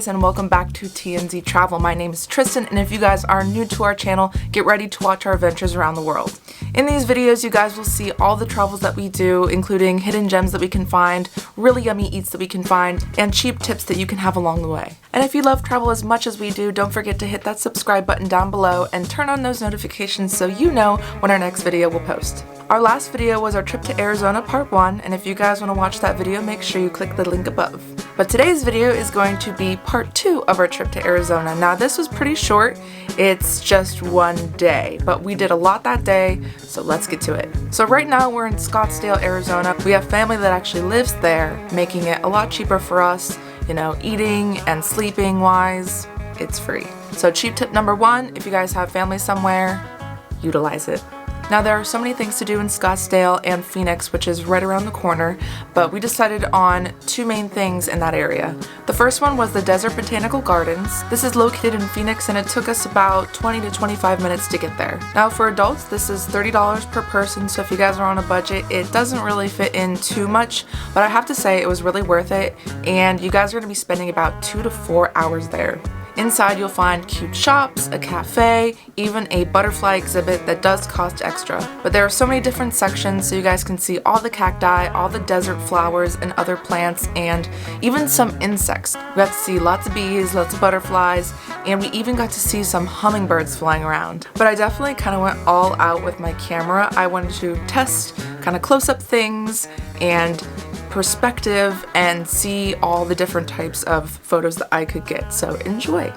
guys, and welcome back to TNZ Travel. My name is Tristan, and if you guys are new to our channel, get ready to watch our adventures around the world. In these videos, you guys will see all the travels that we do, including hidden gems that we can find, really yummy eats that we can find, and cheap tips that you can have along the way. And if you love travel as much as we do, don't forget to hit that subscribe button down below and turn on those notifications so you know when our next video will post. Our last video was our trip to Arizona part 1, and if you guys want to watch that video, make sure you click the link above. But today's video is going to be part 2 of our trip to Arizona. Now this was pretty short, it's just one day, but we did a lot that day, so let's get to it. So right now we're in Scottsdale, Arizona. We have family that actually lives there, making it a lot cheaper for us, you know, eating and sleeping wise, it's free. So cheap tip number 1, if you guys have family somewhere, utilize it. Now there are so many things to do in Scottsdale and Phoenix, which is right around the corner, but we decided on 2 main things in that area. The first one was the Desert Botanical Gardens. This is located in Phoenix and it took us about 20 to 25 minutes to get there. Now for adults, this is $30 per person, so if you guys are on a budget, it doesn't really fit in too much, but I have to say it was really worth it, and you guys are going to be spending about 2 to 4 hours there. Inside you'll find cute shops, a cafe, even a butterfly exhibit that does cost extra. But there are so many different sections so you guys can see all the cacti, all the desert flowers and other plants, and even some insects. We got to see lots of bees, lots of butterflies, and we even got to see some hummingbirds flying around. But I definitely kind of went all out with my camera. I wanted to test kind of close-up things and perspective and see all the different types of photos that I could get, so enjoy.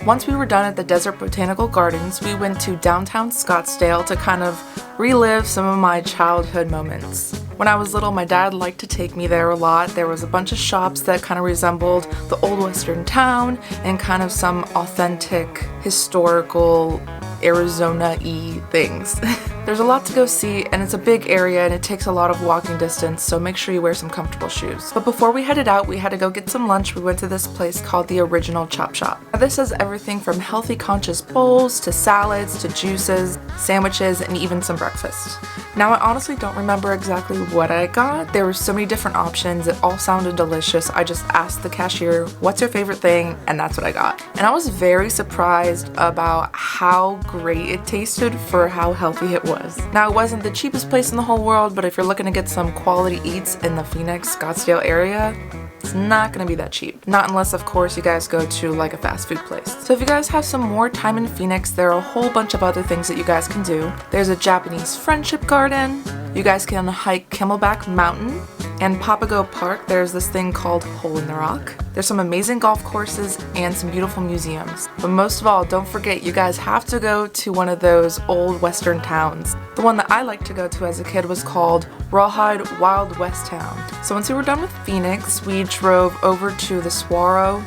Once we were done at the Desert Botanical Gardens, we went to downtown Scottsdale to kind of relive some of my childhood moments. When I was little, my dad liked to take me there a lot. There was a bunch of shops that kind of resembled the old western town and kind of some authentic historical Arizona-y things. There's a lot to go see, and it's a big area and it takes a lot of walking distance, so make sure you wear some comfortable shoes. But before we headed out, we had to go get some lunch. We went to this place called the Original Chop Shop. Now, this has everything from healthy conscious bowls to salads to juices, sandwiches, and even some breakfast. Now I honestly don't remember exactly what I got. There were so many different options, it all sounded delicious. I just asked the cashier, what's your favorite thing? And that's what I got. And I was very surprised about how great it tasted for how healthy it was. Now it wasn't the cheapest place in the whole world, but if you're looking to get some quality eats in the Phoenix, Scottsdale area, it's not gonna be that cheap. Not unless, of course, you guys go to like a fast food place. So if you guys have some more time in Phoenix, there are a whole bunch of other things that you guys can do. There's a Japanese friendship garden. You guys can hike Camelback Mountain. And Papago Park, there's this thing called Hole in the Rock. There's some amazing golf courses and some beautiful museums. But most of all, don't forget, you guys have to go to one of those old western towns. The one that I liked to go to as a kid was called Rawhide Wild West Town. So once we were done with Phoenix, we drove over to the Saguaro.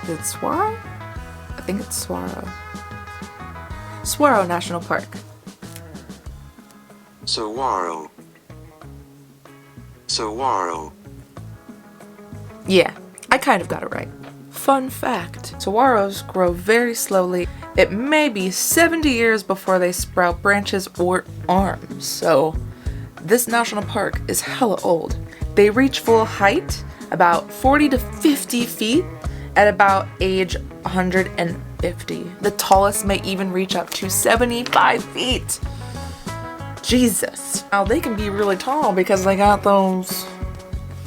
Is it Saguaro? think it's Saguaro. Saguaro National Park. Saguaro. Saguaro. Yeah, I kind of got it right. Fun fact, saguaros grow very slowly. It may be 70 years before they sprout branches or arms, so this national park is hella old. They reach full height, about 40 to 50 feet, at about age 150. The tallest may even reach up to 75 feet. Jesus. Now they can be really tall because they got those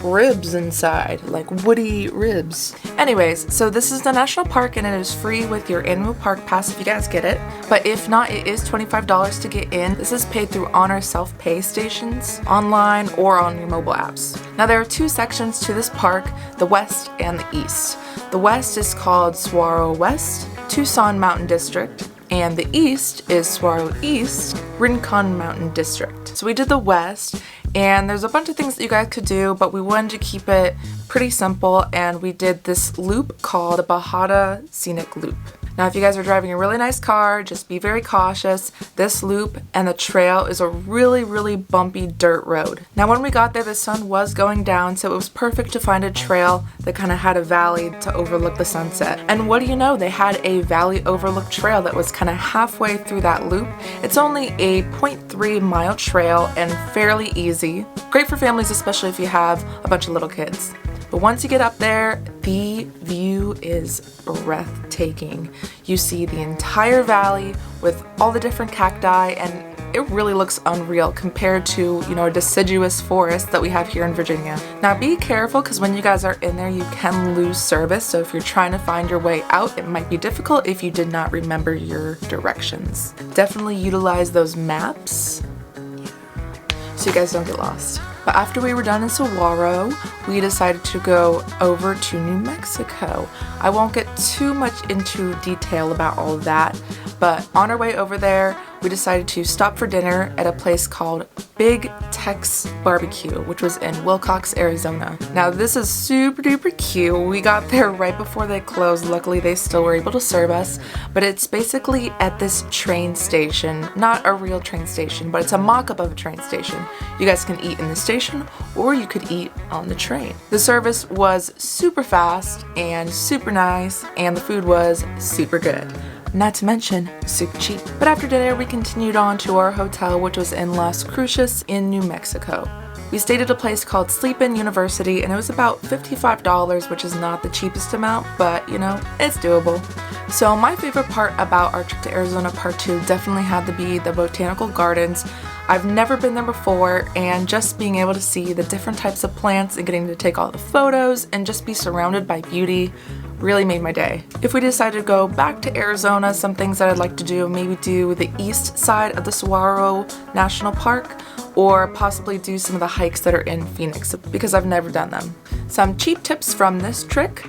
ribs inside, like woody ribs. Anyways, so this is the national park and it is free with your annual park pass if you guys get it. But if not, it is $25 to get in. This is paid through Honor self-pay stations, online or on your mobile apps. Now there are two sections to this park, the west and the east. The west is called Saguaro West, Tucson Mountain District, and the east is Saguaro East, Rincon Mountain District. So we did the west, and there's a bunch of things that you guys could do, but we wanted to keep it pretty simple, and we did this loop called the Bajada Scenic Loop. Now if you guys are driving a really nice car, just be very cautious. This loop and the trail is a really bumpy dirt road. Now when we got there, the sun was going down, so it was perfect to find a trail that kind of had a valley to overlook the sunset. And what do you know, they had a valley overlook trail that was kind of halfway through that loop. It's only a 0.3 mile trail and fairly easy. Great for families, especially if you have a bunch of little kids. But once you get up there, the view is breathtaking. You see the entire valley with all the different cacti, and it really looks unreal compared to, you know, a deciduous forest that we have here in Virginia. Now be careful, because when you guys are in there, you can lose service. So if you're trying to find your way out, it might be difficult if you did not remember your directions. Definitely utilize those maps so you guys don't get lost. But after we were done in Saguaro, we decided to go over to New Mexico. I won't get too much into detail about all of that, but on our way over there, we decided to stop for dinner at a place called Big Tex BBQ, which was in Willcox, Arizona. Now this is super duper cute. We got there right before they closed. Luckily they still were able to serve us, but it's basically at this train station, not a real train station, but it's a mock-up of a train station. You guys can eat in the station or you could eat on the train. The service was super fast and super nice, and the food was super good. Not to mention, super cheap. But after dinner, we continued on to our hotel, which was in Las Cruces in New Mexico. We stayed at a place called Sleepin' University, and it was about $55, which is not the cheapest amount, but you know, it's doable. So my favorite part about our trip to Arizona Part 2 definitely had to be the Botanical Gardens. I've never been there before, and just being able to see the different types of plants and getting to take all the photos and just be surrounded by beauty really made my day. If we decide to go back to Arizona, some things that I'd like to do, maybe do the east side of the Saguaro National Park, or possibly do some of the hikes that are in Phoenix, because I've never done them. Some cheap tips from this trick.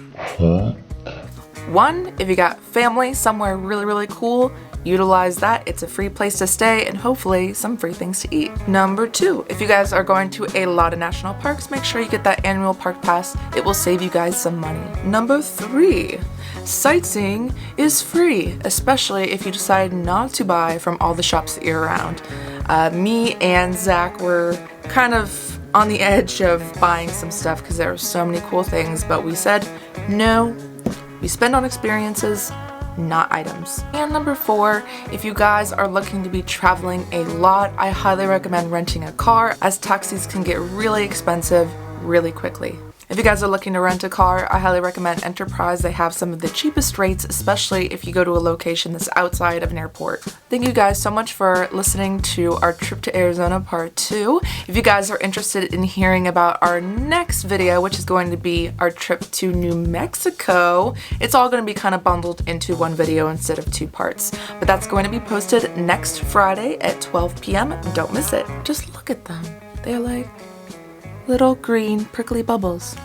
One, if you got family somewhere really cool, utilize that. It's a free place to stay and hopefully some free things to eat. Number two, if you guys are going to a lot of national parks, make sure you get that annual park pass. It will save you guys some money. Number three, sightseeing is free, especially if you decide not to buy from all the shops that you're around. Me and Zach were kind of on the edge of buying some stuff because there were so many cool things, but we said no. We spend on experiences, not items. And number four, if you guys are looking to be traveling a lot, I highly recommend renting a car, as taxis can get really expensive really quickly. If you guys are looking to rent a car, I highly recommend Enterprise. They have some of the cheapest rates, especially if you go to a location that's outside of an airport. Thank you guys so much for listening to our trip to Arizona Part 2. If you guys are interested in hearing about our next video, which is going to be our trip to New Mexico, it's all going to be kind of bundled into one video instead of two parts. But that's going to be posted next Friday at 12 p.m. Don't miss it. Just look at them. They're like little green prickly bubbles.